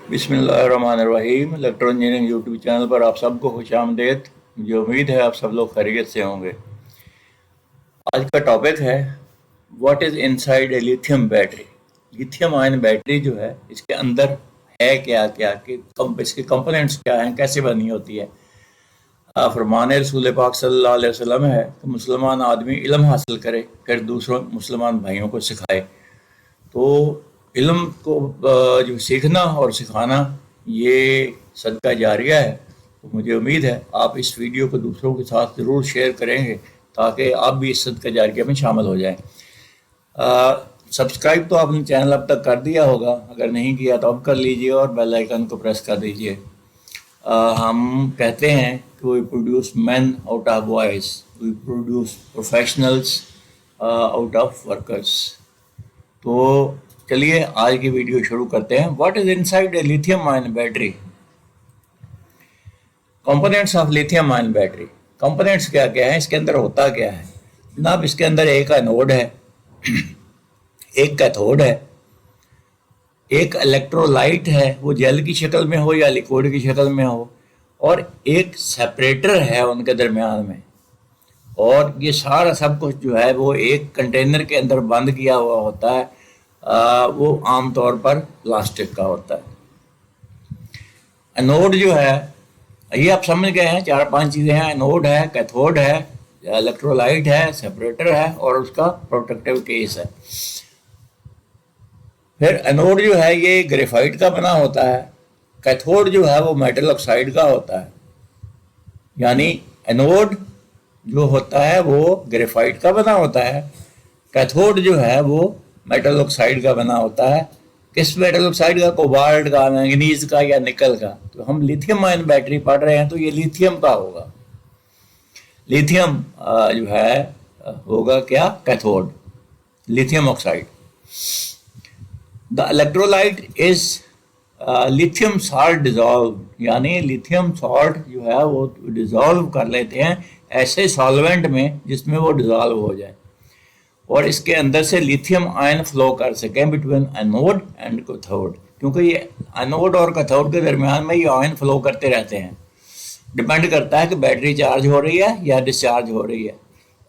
बिस्मिल्लाहिर्रहमानिर्रहीम। Electron engineering YouTube channel पर आप सबको खुश आमदेद। मुझे उम्मीद है आप सब लोग खैरियत से होंगे। आज का टॉपिक है what is inside a lithium battery. Lithium ion battery जो है इसके अंदर है क्या क्या कि इसके कंपोनेंट्स क्या हैं, कैसे बनी होती है। फरमान रसूल पाक सल्लल्लाहु अलैहि वसल्लम है कि मुसलमान आदमी इल्म हासिल करे फिर दूसरों मुसलमान भाइयों को सिखाए। तो इल्म को जो सीखना और सिखाना ये सदका जारिया है। तो मुझे उम्मीद है आप इस वीडियो को दूसरों के साथ ज़रूर शेयर करेंगे ताकि आप भी इस सदका जारिया में शामिल हो जाएं। सब्सक्राइब तो आपने चैनल अब तक कर दिया होगा, अगर नहीं किया तो अब कर लीजिए और बेल आइकन को प्रेस कर दीजिए। हम कहते हैं कि we produce man out of boys, we produce professionals out of workers. तो चलिए आज की वीडियो शुरू करते हैं। What is inside a lithium ion battery. Components of lithium ion battery. Components क्या क्या है, इसके अंदर होता क्या है जनाब। इसके अंदर एक एनोड है, एक कैथोड है, एक इलेक्ट्रोलाइट है, वो जेल की शक्ल में हो या लिक्विड की शक्ल में हो, और एक सेपरेटर है उनके दरमियान में। और ये सारा सब कुछ जो है वो एक कंटेनर के अंदर बंद किया हुआ होता है। वो आमतौर पर प्लास्टिक का होता है। एनोड जो है ये आप समझ गए हैं, चार पांच चीज़ें हैं। एनोड है, कैथोड है, इलेक्ट्रोलाइट है, सेपरेटर है और उसका प्रोटेक्टिव केस है। फिर एनोड जो है ये ग्रेफाइट का बना होता है, कैथोड जो है वो मेटल ऑक्साइड का होता है। यानी एनोड जो होता है वो ग्रेफाइट का बना होता है, कैथोड जो है वो मेटल ऑक्साइड का बना होता है। किस मेटल ऑक्साइड का? कोबाल्ट का, मैंगनीज का या निकल का। तो हम लिथियम आयन बैटरी पढ़ रहे हैं तो ये लिथियम का होगा। लिथियम जो है होगा क्या? Cathode, lithium oxide. The electrolyte is lithium salt dissolve, यानी लिथियम सॉल्ट जो है वो डिजॉल्व कर लेते हैं ऐसे सॉल्वेंट में जिसमें वो डिजॉल्व हो जाए और इसके अंदर से लिथियम आयन फ्लो कर सकें बिटवीन एनोड एंड कैथोड। क्योंकि ये एनोड और कैथोड के दरमियान में ये आयन फ्लो करते रहते हैं। डिपेंड करता है कि बैटरी चार्ज हो रही है या डिस्चार्ज हो रही है।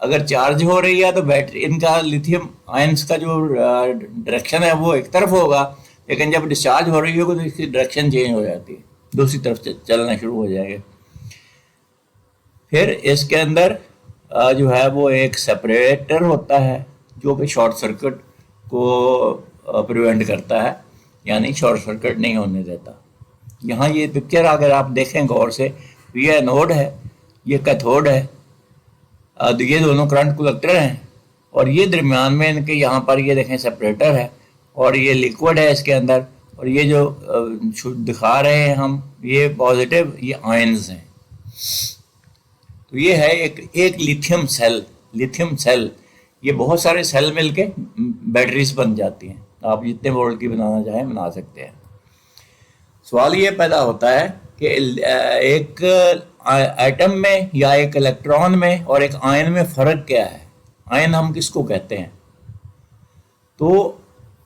अगर चार्ज हो रही है तो बैटरी इनका लिथियम आयन्स का जो डायरेक्शन है वो एक तरफ होगा, लेकिन जब डिस्चार्ज हो रही होगी तो इसकी डायरेक्शन चेंज हो जाती है, दूसरी तरफ से चलना शुरू हो जाएगा। फिर इसके अंदर जो है वो एक सेपरेटर होता है जो कि शॉर्ट सर्किट को प्रिवेंट करता है, यानी शॉर्ट सर्किट नहीं होने देता। यहाँ ये पिक्चर अगर आप देखें गौर से, ये एनोड है, ये कैथोड है, ये दोनों करंट कलेक्टर हैं और ये दरमियान में इनके यहाँ पर ये देखें सेपरेटर है और ये लिक्विड है इसके अंदर। और ये जो दिखा रहे हैं हम, ये पॉजिटिव, ये आयन्स हैं। तो ये है एक लिथियम सेल। लिथियम सेल, ये बहुत सारे सेल मिलके बैटरीज बन जाती हैं। आप जितने वोल्ट की बनाना चाहें बना सकते हैं। सवाल ये पैदा होता है कि एक एटम में या एक इलेक्ट्रॉन में और एक आयन में फ़र्क क्या है। आयन हम किसको कहते हैं? तो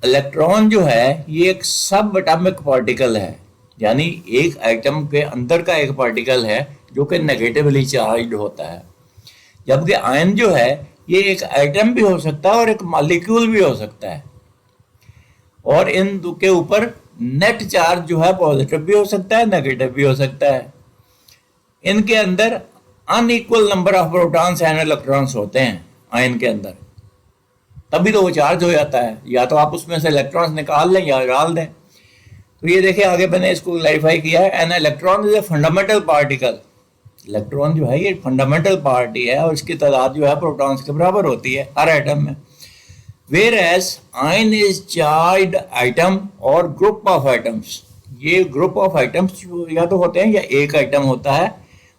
इलेक्ट्रॉन जो है ये एक सब एटॉमिक पार्टिकल है, यानी एक एटम के अंदर का एक पार्टिकल है जो कि नेगेटिवली चार्ज होता है। जबकि आयन जो है ये एक एटम भी हो सकता है और एक मॉलिक्यूल भी हो सकता है। और इन दो के ऊपर नेट चार्ज जो है पॉजिटिव भी हो सकता है, नेगेटिव भी हो सकता है। इनके अंदर unequal number of protons and electrons होते हैं आयन के अंदर, तभी तो वो चार्ज हो जाता है। या तो आप उसमें से इलेक्ट्रॉन्स निकाल लें या डाल दें। तो ये देखिए आगे मैंने इसको क्लैरिफाई किया है। An electron is a fundamental particle. Electron जो है ये फंडामेंटल पार्टी है और इसकी तादाद जो है प्रोटॉन्स के बराबर होती है हर एटम में। Whereas ion is charged atom और ग्रुप ऑफ एटम्स। ये ग्रुप ऑफ एटम्स या तो होते हैं या एक एटम होता है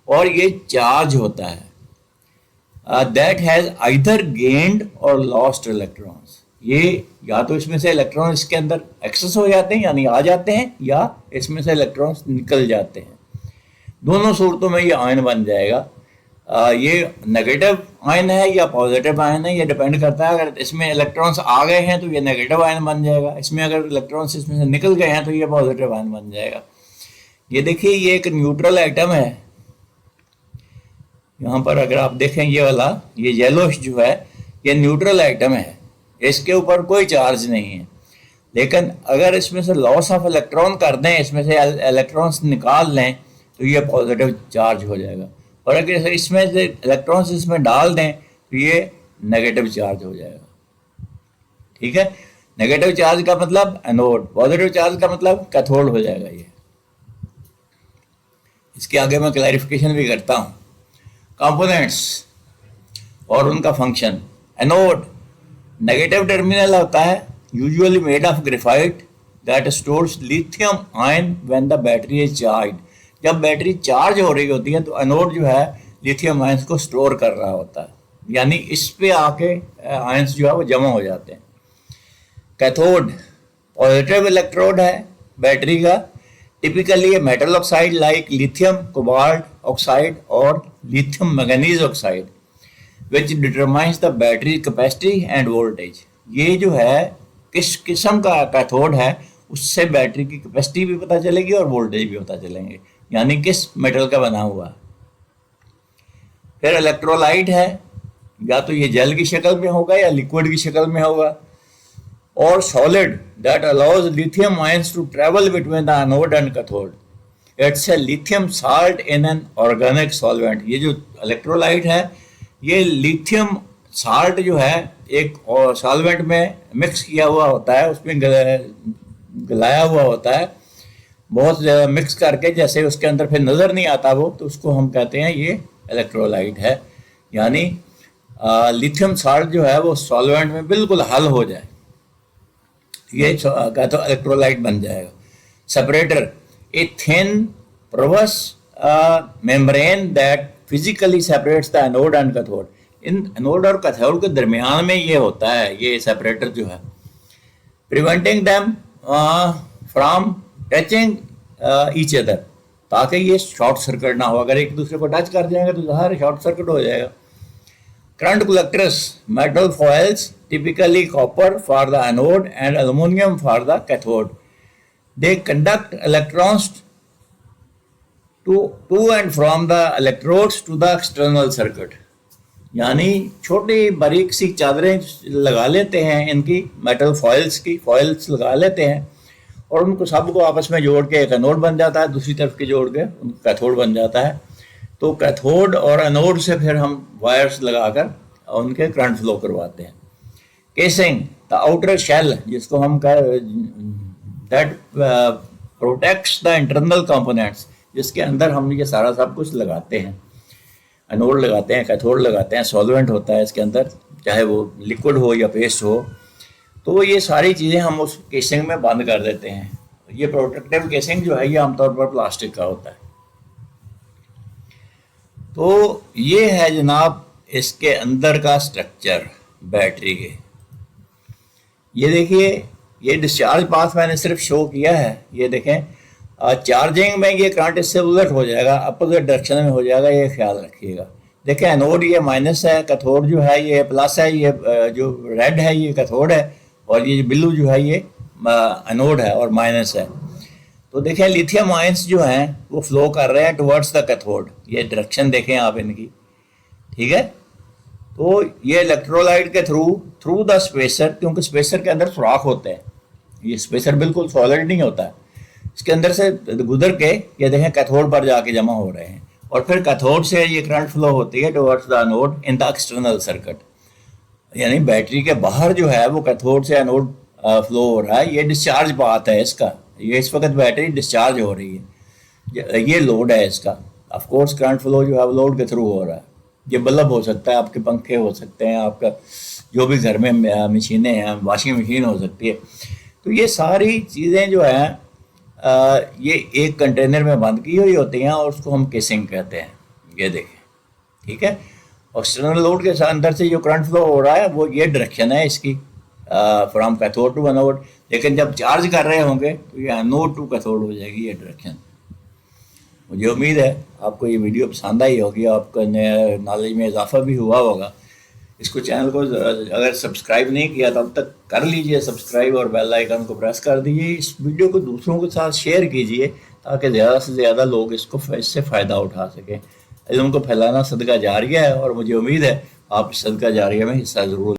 और ये चार्ज होता है। दैट हैज आइदर गेन्ड और लॉस्ट इलेक्ट्रॉन्स। ये या तो इसमें से इलेक्ट्रॉन इसके अंदर एक्सेस हो जाते हैं यानी आ जाते हैं, या इसमें से इलेक्ट्रॉन्स निकल जाते हैं। दोनों सूरतों में ये आयन बन जाएगा। ये नेगेटिव आयन है या पॉजिटिव आयन है, ये डिपेंड करता है। अगर इसमें इलेक्ट्रॉन्स आ गए हैं तो ये नेगेटिव आयन बन जाएगा, इसमें अगर इलेक्ट्रॉन्स इसमें से निकल गए हैं तो ये पॉजिटिव आयन बन जाएगा। ये देखिए, ये एक न्यूट्रल एटम है। यहाँ पर अगर आप देखें ये वाला, ये येलोश जो है, ये न्यूट्रल एटम है, इसके ऊपर कोई चार्ज नहीं है। लेकिन अगर इसमें से लॉस ऑफ इलेक्ट्रॉन कर दें, इसमें से इलेक्ट्रॉन्स निकाल लें, तो ये पॉजिटिव चार्ज हो जाएगा। और अगर इसमें से इलेक्ट्रॉन्स इसमें डाल दें तो ये नेगेटिव चार्ज हो जाएगा। ठीक है, नेगेटिव चार्ज का मतलब एनोड, पॉजिटिव चार्ज का मतलब कैथोड हो जाएगा। ये इसके आगे मैं क्लैरिफिकेशन भी करता हूँ। कंपोनेंट्स और उनका फंक्शन। एनोड नेगेटिव टर्मिनल होता है, usually made of graphite that stores lithium ion when the battery is charged. जब बैटरी चार्ज हो रही होती है तो एनोड जो है लिथियम आयंस को स्टोर कर रहा होता है, यानी इस पे आके आयंस जो है वो जमा हो जाते हैं। कैथोड पॉजिटिव इलेक्ट्रोड है बैटरी का, typically metal oxide like lithium cobalt oxide और lithium manganese oxide which determines the battery capacity and voltage. ये जो है किस किस्म का कैथोड है, उससे बैटरी की कैपेसिटी भी पता चलेगी और वोल्टेज भी पता चलेंगे, यानी किस मेटल का बना हुआ है। फिर इलेक्ट्रोलाइट है, या तो ये जेल की शक्ल में होगा या लिक्विड की शक्ल में होगा। और solid that allows lithium ions to travel between the anode and cathode. It's a lithium salt in an organic solvent. ये जो इलेक्ट्रोलाइट है ये लिथियम साल्ट जो है एक और सॉल्वेंट में मिक्स किया हुआ होता है, उसमें गलाया हुआ होता है बहुत मिक्स करके, जैसे उसके अंदर फिर नज़र नहीं आता वो, तो उसको हम कहते हैं ये इलेक्ट्रोलाइट है। यानी लिथियम साल्ट जो है वो सॉल्वेंट में बिल्कुल हल हो जाए, ये कहते तो इलेक्ट्रोलाइट बन जाएगा। Separator a thin porous membrane that physically separates the anode and cathode। In anode और कैथोड के दरमियान में ये होता है, ये सेपरेटर जो है, preventing them from touching each other, ताकि ये शॉर्ट सर्किट ना हो। अगर एक दूसरे को टच कर जाएंगे तो ज़ाहिर शॉर्ट सर्किट हो जाएगा। Current collectors metal foils typically copper for the anode and aluminium for the cathode. They conduct electrons to and from the electrodes to the external circuit। यानी छोटी बारीक सी चादरें लगा लेते हैं, इनकी मेटल फॉइल्स लगा लेते हैं और उनको सबको आपस में जोड़ के एक एनोड बन जाता है, दूसरी तरफ के जोड़ के कैथोड बन जाता है। तो कैथोड और एनोड से फिर हम वायर्स लगाकर उनके करंट फ्लो करवाते हैं। केसिंग द आउटर शेल, जिसको हम that protects the internal components, जिसके अंदर हम ये सारा सब कुछ लगाते हैं, एनोड लगाते हैं, कैथोड लगाते हैं, सॉल्वेंट होता है इसके अंदर, चाहे वो लिक्विड हो या पेस्ट हो। तो ये सारी चीज़ें हम उस केसिंग में बंद कर देते हैं। ये प्रोटेक्टिव केसिंग जो है ये आमतौर पर प्लास्टिक का होता है। तो ये है जनाब इसके अंदर का स्ट्रक्चर बैटरी के। ये देखिए, ये डिस्चार्ज पाथ मैंने सिर्फ शो किया है। ये देखें, चार्जिंग में ये करंट इससे उलट हो जाएगा, अपोजिट डायरेक्शन में हो जाएगा, ये ख्याल रखिएगा। देखिए, एनोड ये माइनस है, कैथोड जो है ये प्लस है, ये जो रेड है ये कैथोड है और ये ब्लू जो है ये एनोड है और माइनस है। तो देखें, लिथियम आयंस जो हैं वो फ्लो कर रहे हैं टुवर्ड्स द कैथोड। ये डायरेक्शन देखें आप इनकी, ठीक है। तो ये इलेक्ट्रोलाइट के थ्रू द स्पेसर, क्योंकि स्पेसर के अंदर सुराख होते हैं, ये स्पेसर बिल्कुल सॉलिड नहीं होता है, इसके अंदर से गुजर के ये देखें कैथोड पर जाके जमा हो रहे हैं और फिर कैथोड से ये करंट फ्लो होती है towards the anode in the external circuit. यानी बैटरी के बाहर जो है वो कैथोड से एनोड फ्लो हो रहा है। ये डिस्चार्ज पाथ है इसका, ये इस वक्त बैटरी डिस्चार्ज हो रही है, ये लोड है इसका। ऑफ कोर्स करंट फ्लो जो है वो लोड के थ्रू हो रहा है। ये बल्ब हो सकता है, आपके पंखे हो सकते हैं, आपका जो भी घर में मशीनें हैं, वॉशिंग मशीन हो सकती है। तो ये सारी चीज़ें जो हैं ये एक कंटेनर में बंद की हुई होती हैं और उसको हम केसिंग कहते हैं। ये देखें, ठीक है। एक्सटर्नल लोड के अंदर से जो करंट फ्लो हो रहा है वो ये डायरेक्शन है इसकी, फ्रॉम कैथोड टू एनोड। लेकिन जब चार्ज कर रहे होंगे तो ये एनोड टू कैथोड हो जाएगी ये डायरेक्शन। मुझे उम्मीद है आपको ये वीडियो पसंद आई होगी, आपका नॉलेज में इजाफा भी हुआ होगा। इसको चैनल को अगर सब्सक्राइब नहीं किया तब तक कर लीजिए सब्सक्राइब और बेल आइकन को प्रेस कर दीजिए। इस वीडियो को दूसरों के साथ शेयर कीजिए ताकि ज़्यादा से ज़्यादा लोग इससे फ़ायदा उठा सकें। इल्म को फैलाना सदका जारिया है और मुझे उम्मीद है आप सदका जारिया में हिस्सा ज़रूर